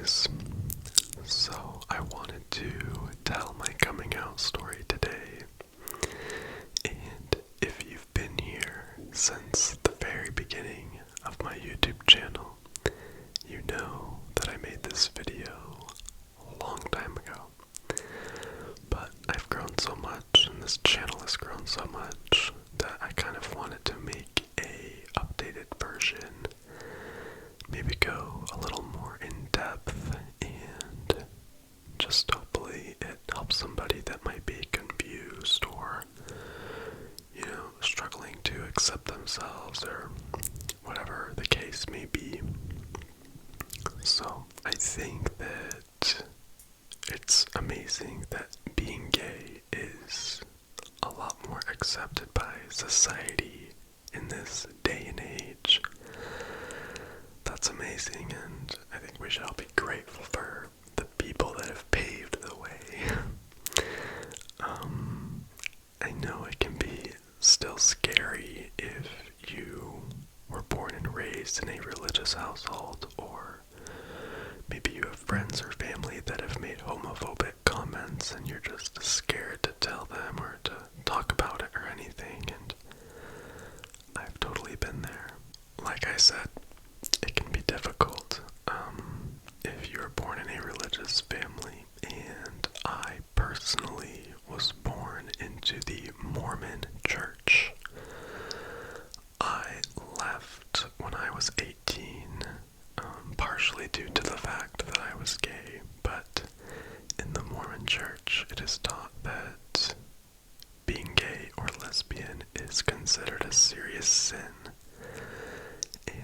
things. So I wanted to tell my coming out story today. And if you've been here since the very beginning of my YouTube channel, you know that I made this video a long time ago. But I've grown so much, and this channel has grown so much, that I kind of wanted to make a updated version. Maybe go a little more in depth, and just hopefully it helps somebody that might be confused or, struggling to accept themselves or whatever the case may be. So I think that it's amazing that being gay is a lot more accepted by society in this day and age. That's amazing, and I think we should all be grateful for the people that have paved the way. I know it can be still scary if you were born and raised in a religious household, or maybe you have friends or family that have made homophobic comments and you're just scared to tell them or to talk about it or anything, and I've totally been there. Like I said, it can be difficult if you're born in a religious family, and I personally was born into the Mormon church. I left when I was 18, partially due to the fact that I was gay, but in the Mormon church it is taught that being gay or lesbian is considered a serious sin. And,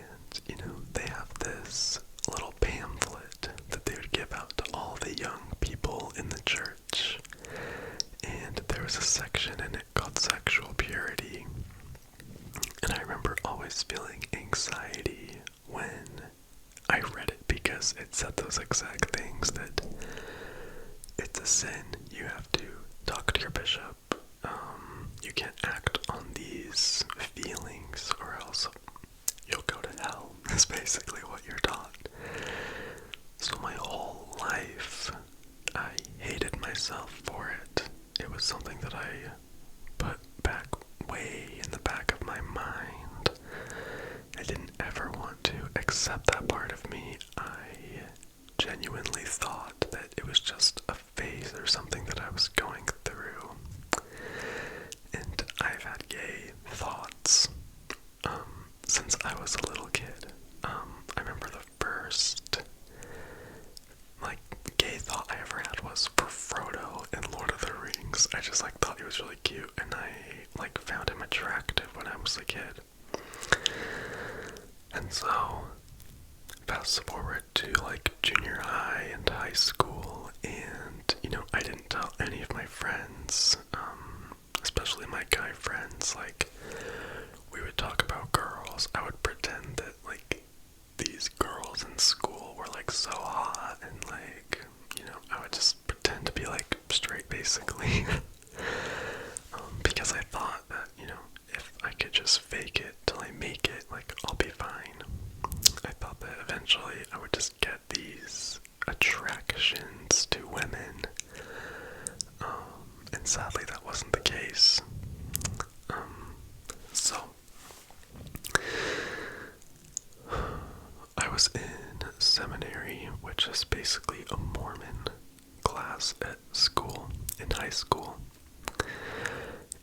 they have this little pamphlet that they would give out to all the young people in the church. And there was a section in it called sexual purity. And I remember always feeling anxiety when I read it, because it said those exact things, that it's a sin. You have to talk to your bishop. You can't act on these feelings or else you'll go to hell, is basically what you're taught. So my whole life, I hated myself for it. It was something that I put back way in the back of my mind. I didn't ever want to accept that part of me. I genuinely thought that it was just a phase or something that I was going through. And I've had gay thoughts since I was a little kid. I remember the first gay thought I ever had was for Frodo in Lord of the Rings. I just thought he was really cute, and I found him attractive when I was a kid. And so fast forward to junior high and high school, and I didn't tell any of my friends, especially my guy friends. We would talk about girls. I would pretend that these girls in school were so hot, and I would just pretend to be straight, basically. Because I thought that if I could just fake it till I make it, I'll be fine. I thought that eventually I would just get these attractions to women, and sadly that wasn't the case. So I was in seminary, which is basically a Mormon class at school, in high school.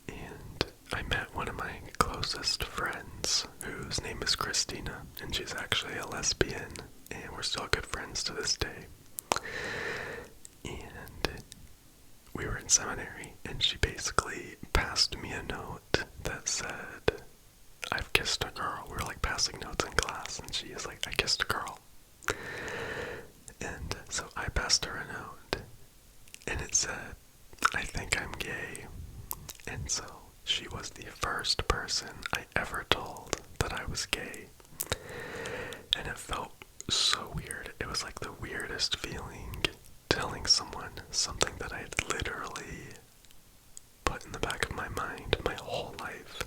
And I met one of my closest friends, whose name is Christina, and she's actually a lesbian, and we're still good friends to this day. And we were in seminary, and she basically passed me a note that said, "I've kissed a girl." We were passing notes in class, and she is "I kissed a girl." And so I passed her a note, and it said, "I think I'm gay." And so she was the first person I ever told that I was gay. And it felt so weird. It was the weirdest feeling, telling someone something that I had literally put in the back of my mind my whole life.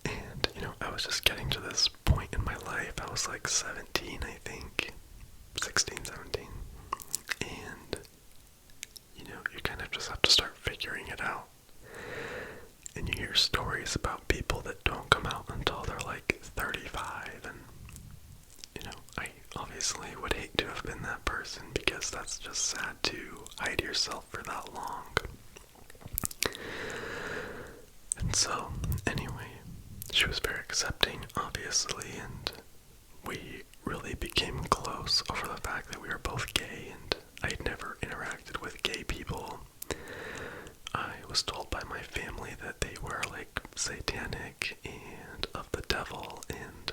And, I was just getting to this point in my life. I was 17, I think. 16, 17. And, you kind of just have to start figuring it out. And you hear stories about people that don't come out until they're like 35. And, I obviously would hate to have been that person because that's just sad to hide yourself for that long. And so, anyway, she was very accepting, obviously, and we really became close over the fact that we were both gay, and I had never interacted with gay people. I was told by my family that they were, like, satanic and of the devil, and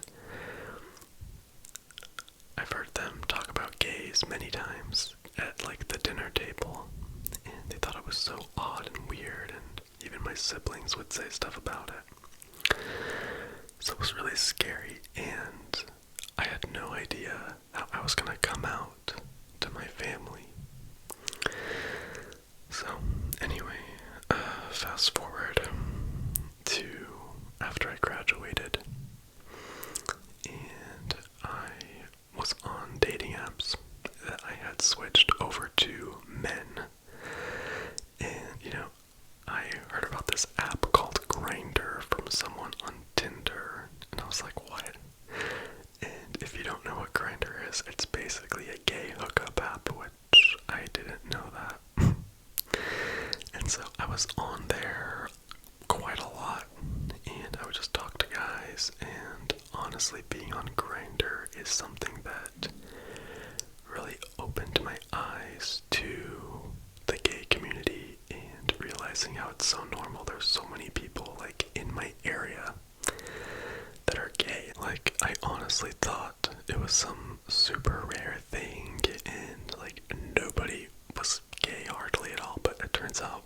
I've heard them talk about gays many times at, like, the dinner table, and they thought it was so odd and weird, and even my siblings would say stuff about it. So it was really scary, and I had no idea how I was gonna come out to my family. So, anyway, fast forward to after I graduated, and I was on dating apps that I had switched over to men. And, I heard about this app called Grindr from someone on Tinder, and I was like, what? And if you don't know what Grindr is, it's basically a gay hookup app, which I didn't know that. And so I was on there quite a lot, and I would just talk to guys, and honestly, being on Grindr is something that really opened my eyes to the gay community and realizing how it's so normal. There's so many people, like, in my area that are gay. Like, I honestly thought it was some super rare thing, and, like, nobody was gay hardly at all, but it turns out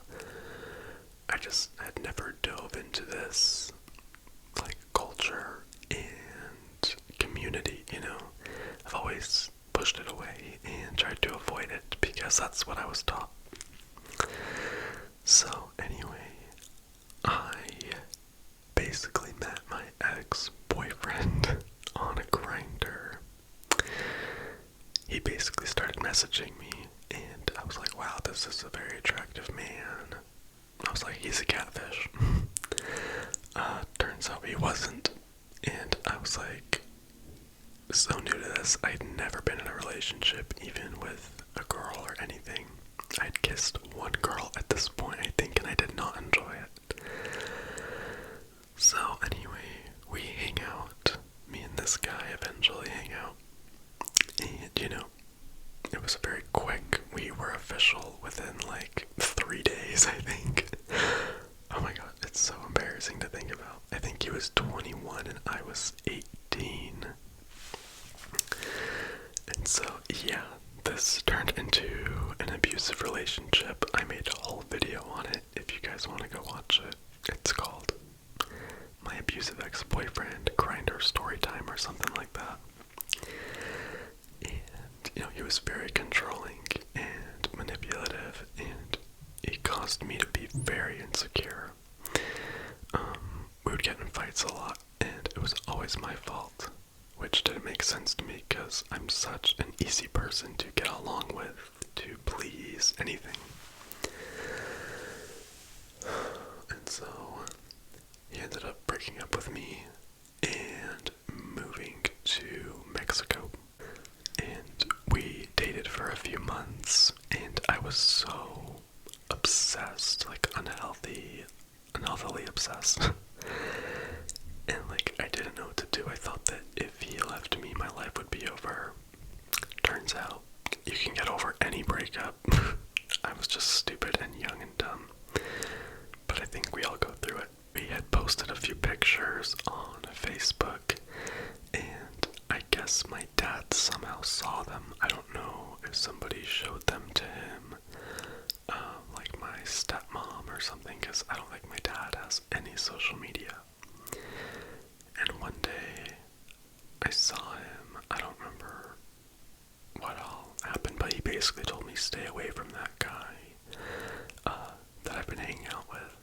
I just had never dove into this, like, culture and community, I've always pushed it away and tried to avoid it because that's what I was taught. So, anyway, I basically met my ex-boyfriend on a Grindr. He basically started messaging me, and I was like, wow, this is a very attractive man. I was like, he's a catfish. Turns out he wasn't, and I was like, so new to this. I'd never been in a relationship, even with a girl or anything. I'd kissed one girl at this point, I think, and I did not enjoy it. So anyway, we hang out. Me and this guy eventually hang out. And, it was very quick. We were official within like 3 days, I think. Oh my god, it's so embarrassing to think about. I think he was 21 and I was 18. And so, yeah, this turned into an abusive relationship. I made a whole video on it if you guys want to go watch it. It's called My Abusive Ex-Boyfriend Grindr Storytime or something like that. And, he was very controlling and manipulative, and it caused me to be very insecure. We would get in fights a lot, and it was always my fault, which didn't make sense to me because I'm such an easy person to get along with, to please anything. And so he ended up breaking up with me and moving to Mexico. And we dated for a few months, and I was so obsessed, like unhealthily obsessed. And like, I didn't know what to do. I thought that if he left me, my life would be over. Turns out, you can get over any breakup. I was just stupid and young and dumb. But I think we all go through it. We had posted a few pictures on Facebook, and I guess my dad somehow saw them. I don't know if somebody showed them to him, like my stepmom or something, because I don't think my dad has any social media. And one day, I saw him. I don't remember what all happened, but he basically told me stay away from that guy that I've been hanging out with.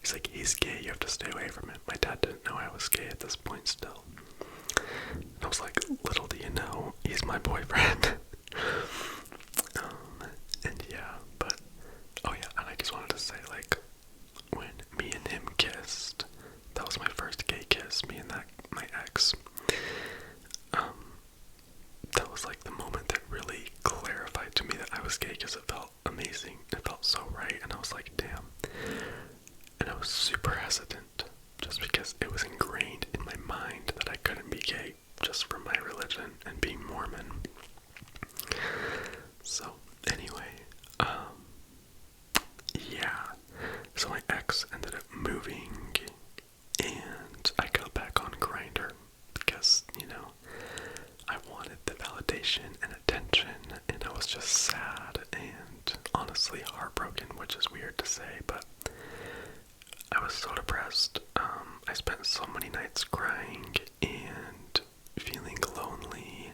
He's like, he's gay, you have to stay away from him. My dad didn't know I was gay at this point still. And I was like, little do you know, he's my boyfriend. just for my religion and being Mormon. So, anyway, yeah. So my ex ended up moving, and I got back on Grindr because, I wanted the validation and attention, and I was just sad and honestly heartbroken, which is weird to say, but I was so depressed. I spent so many nights crying and feeling lonely,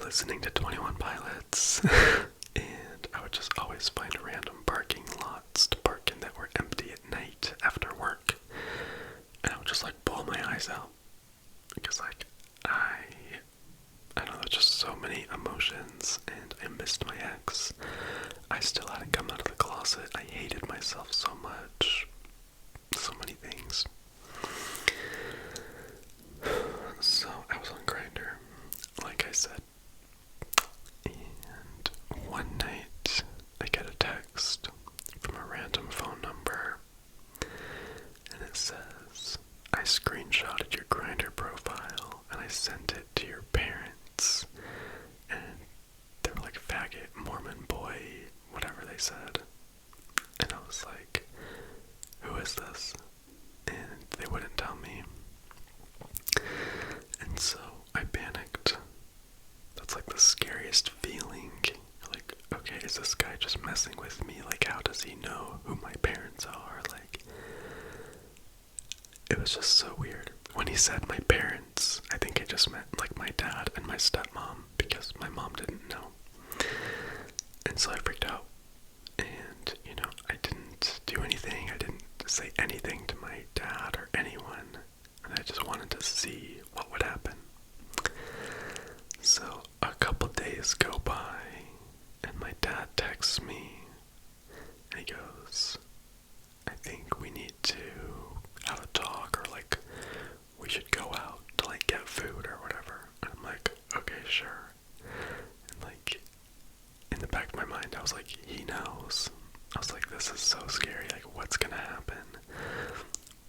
listening to 21 Pilots, and I would just always find random parking lots to park in that were empty at night after work, and I would just bawl my eyes out, because I don't know, just so many emotions, and I missed my ex. I still hadn't come out of the closet. I hated myself so much. So many things. So I was on Grindr, like I said. And one night, I get a text from a random phone number, and it says, I screenshotted your Grindr profile, and I sent it to your parents, and they were like, faggot, Mormon boy, whatever they said. And I was like, who is this? And they wouldn't tell me. And so I panicked. That's like the scariest feeling. Like, okay, is this guy just messing with me? Like, how does he know who my parents are? Like, it was just so weird. When he said my parents, I think it just meant like my dad and my stepmom, because my mom didn't know. And so I freaked out. And, I didn't do anything. I didn't say anything to my dad or anyone. And I just wanted to see what would happen. So a couple days go by, and my dad texts me, and he goes, I think we need to have a talk, or we should go out to get food or whatever. And I'm like, okay, sure. And in the back of my mind, I was like, he knows. I was like, this is so scary, what's gonna happen?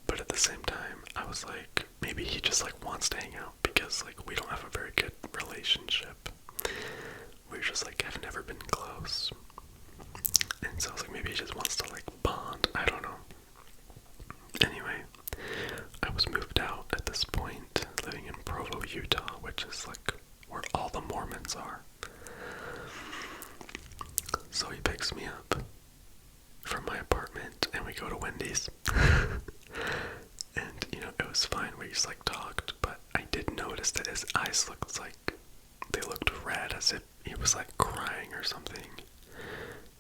But at the same time, I was like, maybe he just wants to hang out, because we don't have a very good relationship. We just have never been close. And so I was like, maybe he just wants to bond. I don't know. Anyway, I was moved out at this point, living in Provo, Utah, which is where all the Mormons are. So he picks me up from my apartment, and we go to Wendy's. And, it was fine. We just talked, but I did notice that his eyes looked they looked red, as if he was crying or something.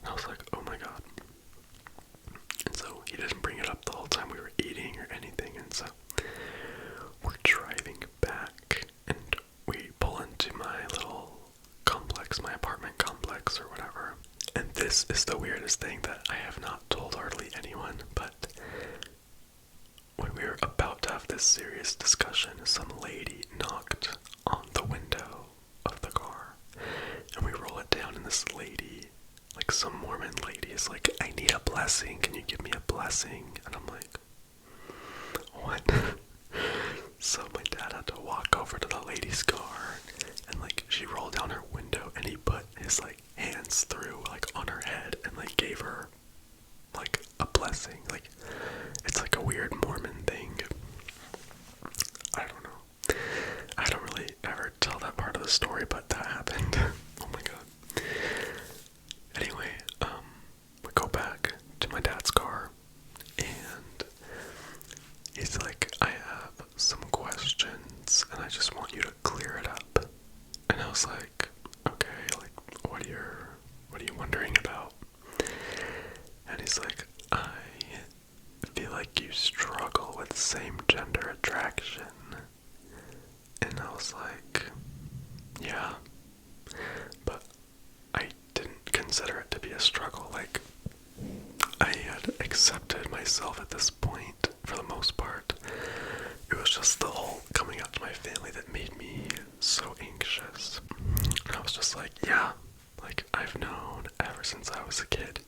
And I was like, oh my god. And so he didn't bring it up the whole time we were eating or anything. And so we're driving back, and we pull into my little complex, my apartment complex or whatever. And this is the weirdest thing that I have not told hardly anyone, but when we were about to have this serious discussion, some lady knocked on the window of the car, and we roll it down, and this lady, some Mormon lady, is like, I need a blessing, can you give me a blessing? And I'm like, what? So my dad had to walk over to the lady's car, and she rolled down her window, and he put his hands through on her head, and gave her a blessing. It's a weird Mormon thing. I don't know. I don't really ever tell that part of the story, but that happened. Oh my god. Anyway, we go back to my dad's car, and he's like, I have some questions, and I just want you to clear it up. And I was like, okay, what are you wondering about? And he's like, I feel like you struggle with same-gender attraction. And I was like, yeah, but I didn't consider it to be a struggle. I had accepted myself at this point, for the most part. It was just the whole coming out to my family that made me so anxious. And I was just like, yeah, I've known ever since I was a kid.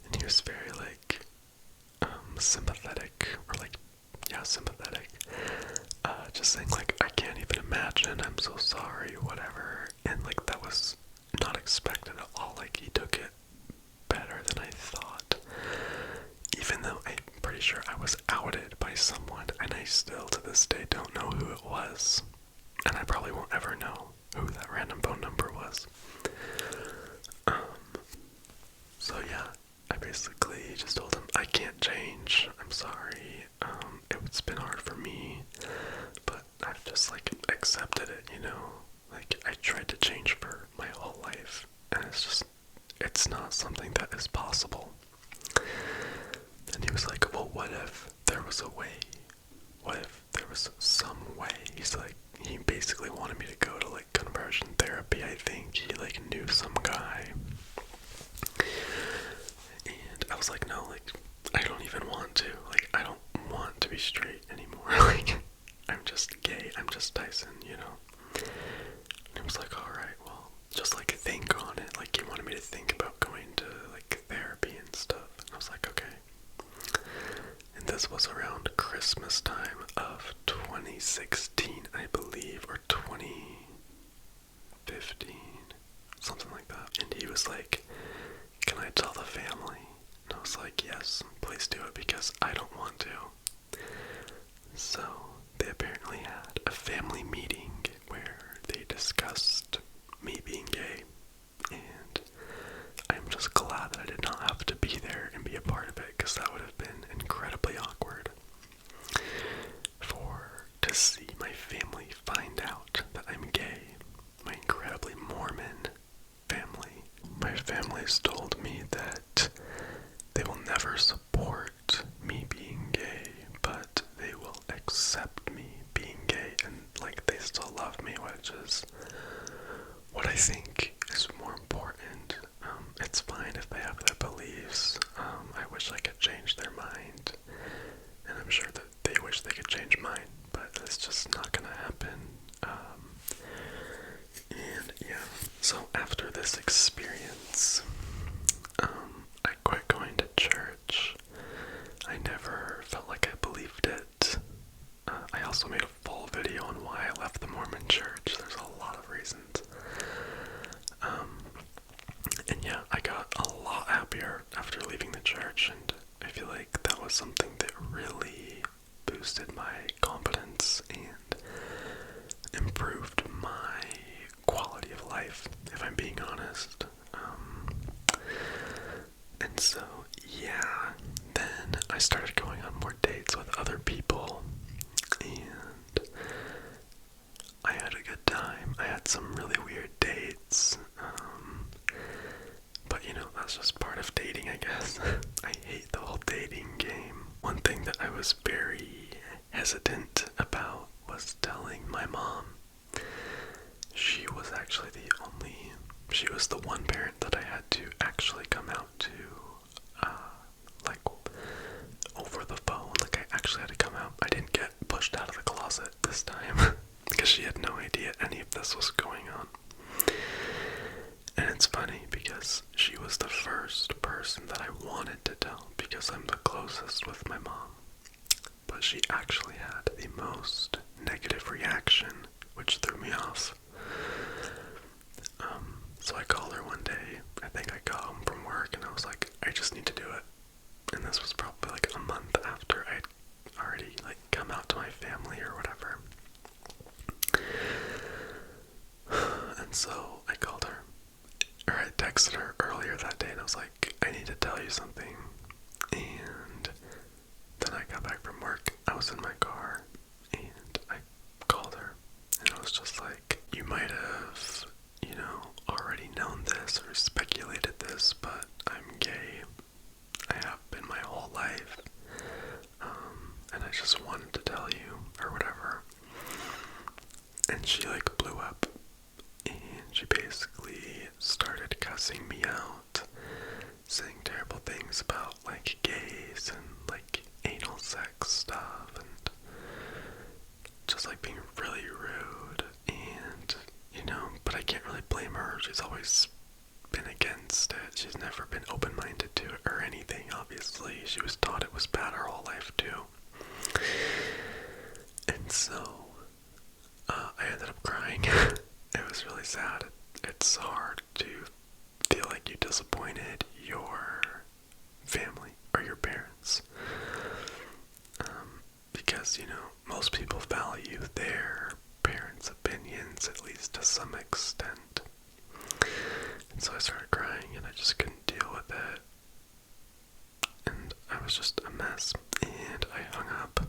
And he was very sympathetic, or sympathetic. Just saying I can't even unfortunate, I'm so sorry, whatever. And like, that was not expected at all. Like, he took it better than I thought. Even though I'm pretty sure I was outed by someone, and I still to this day don't know who it was. And I probably won't ever know who that random phone number was. So yeah, I basically just told him, I can't change, I'm sorry. It's been hard for me, but I've just like accepted it, you know? Like, I tried to change for my whole life, and it's not something that is possible. And he was like, well, what if there was a way? What if there was some way? He's like, he basically wanted me to go to like conversion therapy, I think. He like knew some guy. And I was like, no, like, I don't even want to. Like, I don't want to be straight anymore. Like, I'm just gay. I'm just Tyson, you know? And he was like, alright, well, just like think on it. Like, he wanted me to think about going to like therapy and stuff. And I was like, okay. And this was around Christmas time of 2016, I believe, or 2015, something like that. And he was like, can I tell the family? And I was like, yes, please do it, because I don't want to. So they apparently had a family meeting where they discussed me being gay, and I'm just glad that I did not have to be there and be a part of it, because that would have been incredibly awkward to see my family find out that I'm gay. My incredibly Mormon family. My family's told me that they will never support me being gay, but they will accept me being gay, and like, they still love me, which is what I think is more important. It's fine if they have their beliefs. I wish I could change their mind, and I'm sure that they wish they could change mine, but it's just not gonna happen. And yeah, so after this experience, I quit going to church. I never felt like I believed it. I also made a full video on why I left the Mormon church. There's a lot of reasons. And yeah, I got a lot happier after leaving the church, and I feel like that was something that really boosted my confidence and improved my quality of life, if I'm being honest. And so, yeah, then I started going on more dates with other people, and I had a good time. I had some really weird dates, but you know, that's just part of dating, I guess. I hate the whole dating game. One thing that I was very hesitant about was telling my mom. She was actually she was the one parent that I had to actually come out to, like, over the phone. Like, I actually had to come out. I didn't get pushed out of the closet this time, because she had no idea any of this was going on. And it's funny, because she was the first person that I wanted to tell, because I'm the closest with my mom. But she actually had the most negative reaction, which threw me off. So I called her one day. I think I got home from work, and I was like, I just need to do it. And this was probably like a month after I'd already like come out to my family or whatever. And so I called her, or I texted her earlier that day, and I was like, I need to tell you something. And then I got back from work. I was in my car, and I called her, and I was just like, you might have, you know, already known this or speculated this, but I'm gay. I have been my whole life, and I just wanted to tell you, or whatever. And she like blew up, and she basically started cussing me out, saying terrible things about like gays and like anal sex stuff, and just like being really rude. And you know, but I can't really blame her. She's always been against it. She's never been open-minded to it or anything, obviously. She was taught it was bad her whole life too. And so I ended up crying crying. It was really sad. It's hard to feel like you disappointed your family or your parents. Because, most people value their parents' opinions, at least to some extent. And so I started crying and I just couldn't deal with it. And I was just a mess. And I hung up.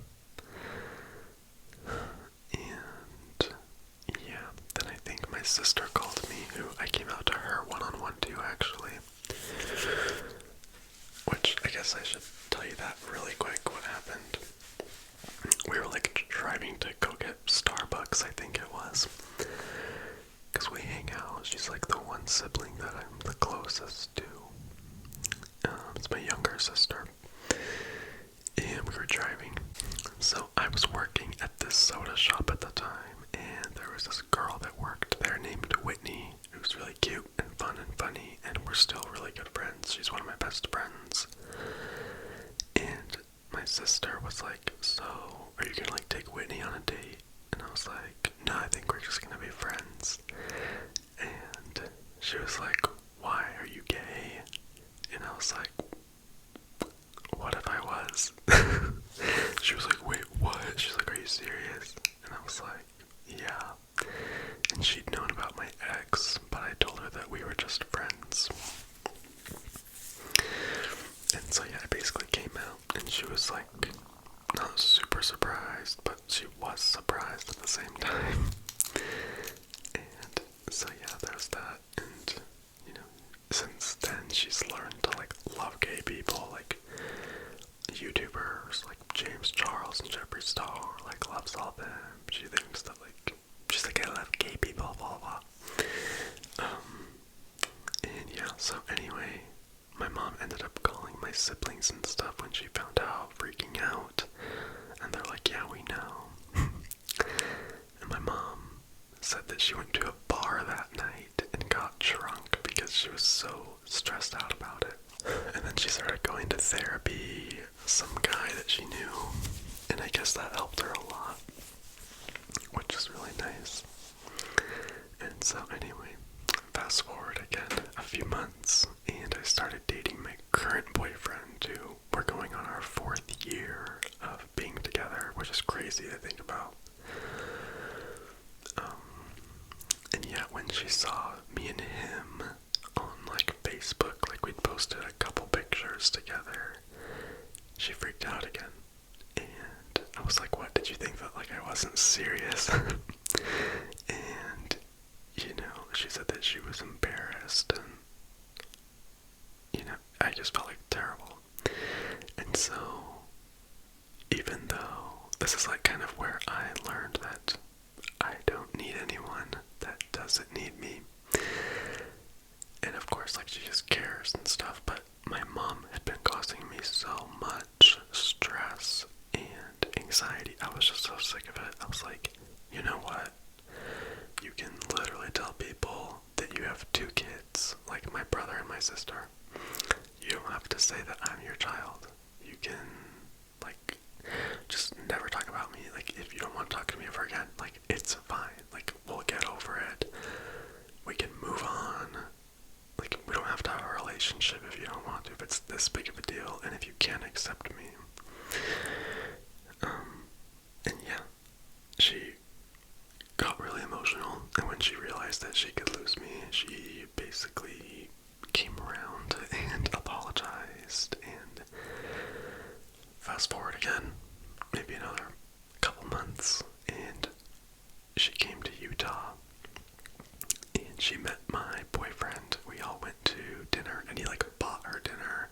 And yeah, then I think my sister called me, who I came out to her one-on-one too, actually. Which, I guess I should tell you that really quick, what happened. We were like driving to go get Starbucks, I think it was. Because we hang out. She's like the one sibling that I'm the closest to. It's my younger sister. And we were driving. So I was working at this soda shop at the time, and there was this girl that worked there named Whitney, who was really cute and fun and funny, and we're still really good friends. She's one of my best friends. And my sister was like, so, are you gonna like take Whitney on a date? And I was like, no, I think we're just gonna be friends. And she was like, why, are you gay? And I was like, what if I was? She was like, wait, what? She's like, are you serious? And I was like, yeah. And she'd known about my ex, but I told her that we were just friends. And so yeah, I basically came out, and she was like, not super surprised, but she was surprised at the same time. And so yeah, there's that. And, since then she's learned to like love gay people, like YouTubers like James Charles and Jeffree Star, like loves all them. She thinks that like, she's like, I love gay people, blah blah blah. And yeah, so anyway, my mom ended up calling my siblings and stuff when she found out, freaking out. And they're like, yeah, we know. And my mom said that she went to a bar that night and got drunk because she was so stressed out about it. And then she started going to therapy, some guy that she knew, and I guess that helped her a lot, which is really nice. And so anyway, fast forward again a few months, and I started dating my current boyfriend too. We're going on our 4th year of being together, which is crazy to think about. And yeah, when she saw me and him on like Facebook, like we'd posted a couple pictures together, she freaked out again. And I was like, what, did you think that like I wasn't serious? And, she said that she was embarrassed, and, I just felt like terrible. And so, even though this is like kind of where I learned that I don't need anyone that doesn't need me. And of course, like, she just cares and stuff, but my mom had been causing me so much stress and anxiety. I was just so sick of it. I was like, you know what? You can literally tell people that you have 2 kids, like my brother and my sister. You don't have to say that I'm your child. You can, like, just never talk about me. Like, if you don't want to talk to me ever again, like, it's fine. Like, we'll get over it. We can move on. Like, we don't have to have a relationship if you don't want to, if it's this big of a deal, and if you can't accept me. And yeah, she got really emotional, and when she realized that she could lose me, she basically came around and apologized. And fast forward again, maybe another couple months, and she came to Utah, and she met my boyfriend. We all went to dinner, and he like bought her dinner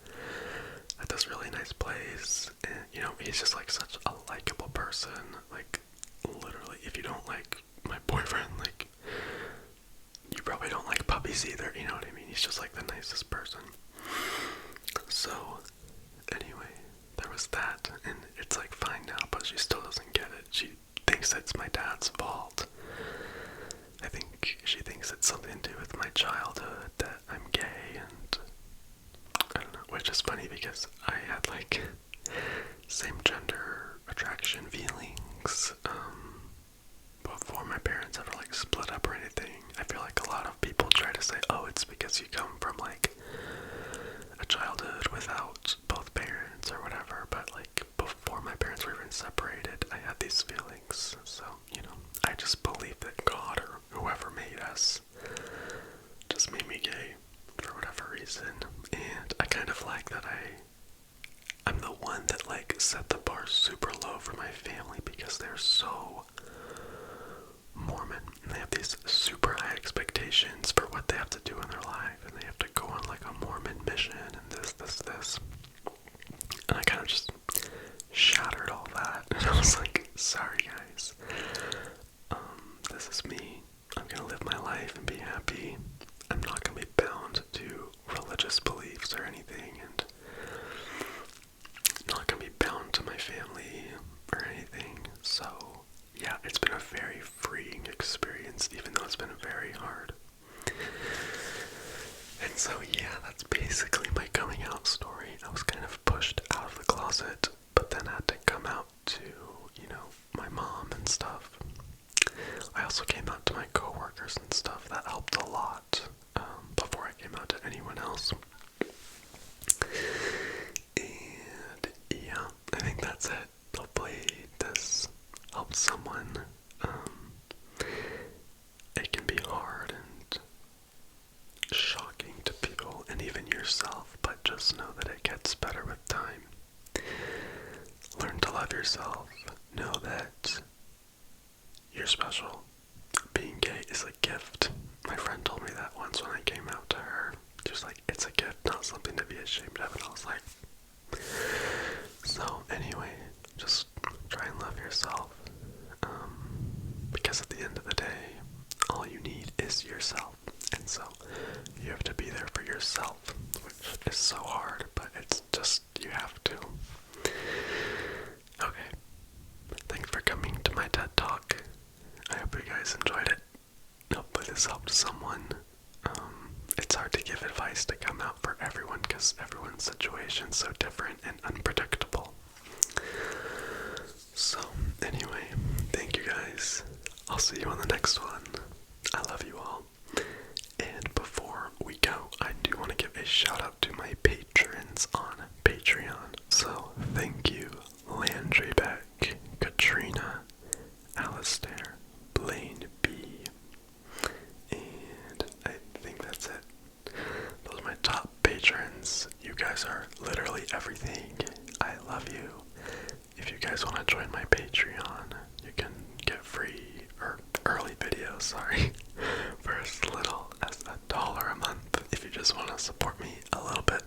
at this really nice place. And he's just like such a likable person. Like, literally, if you don't like my boyfriend, like, you probably don't like puppies either, you know what I mean? He's just like the nicest person. So anyway, there was that, and it's like fine now, but she still doesn't get it. She thinks it's my dad's fault. I think she thinks it's something to do with my childhood, that I'm gay, and I don't know, which is funny because I had like same gender attraction feelings before my parents ever like split this is me. I'm gonna live my life and be happy. I'm not gonna be bound to religious beliefs or anything, and not gonna be bound to my family or anything. So yeah, it's been a very freeing experience, even though it's been very hard. And so yeah, that's basically my coming out story. I was kind of pushed out of the closet, but then had to come out to, my mom and stuff. I also came out to my coworkers and stuff. That helped a lot, before I came out to anyone else. And yeah, I think that's it. Hopefully this helps someone. It can be hard and shocking to people and even yourself, but just know that it gets better with time. Learn to love yourself. Know that you're special. Being gay is a gift. My friend told me that once when I came out to her. She was like, it's a gift, not something to be ashamed of. And I was like, so anyway, just try and love yourself. Because at the end of the day, all you need is yourself. And so you have to be there for yourself, which is so hard, but it's just, you have to. Okay. Thanks for coming to my TED Talk. I hope you guys enjoyed it. Hopefully this helped someone. It's hard to give advice to come out for everyone because everyone's situation is so different and unpredictable. So, anyway, thank you guys. I'll see you on the next one. I love you all. And before we go, I do want to give a shout out to my patrons on Patreon. So, thank you, Landry Beck, Katrina, Alistair, Blaine B. And I think that's it. Those are my top patrons. You guys are literally everything. I love you. If you guys want to join my Patreon, you can get free, or early videos, sorry, for as little as $1 a month if you just want to support me a little bit.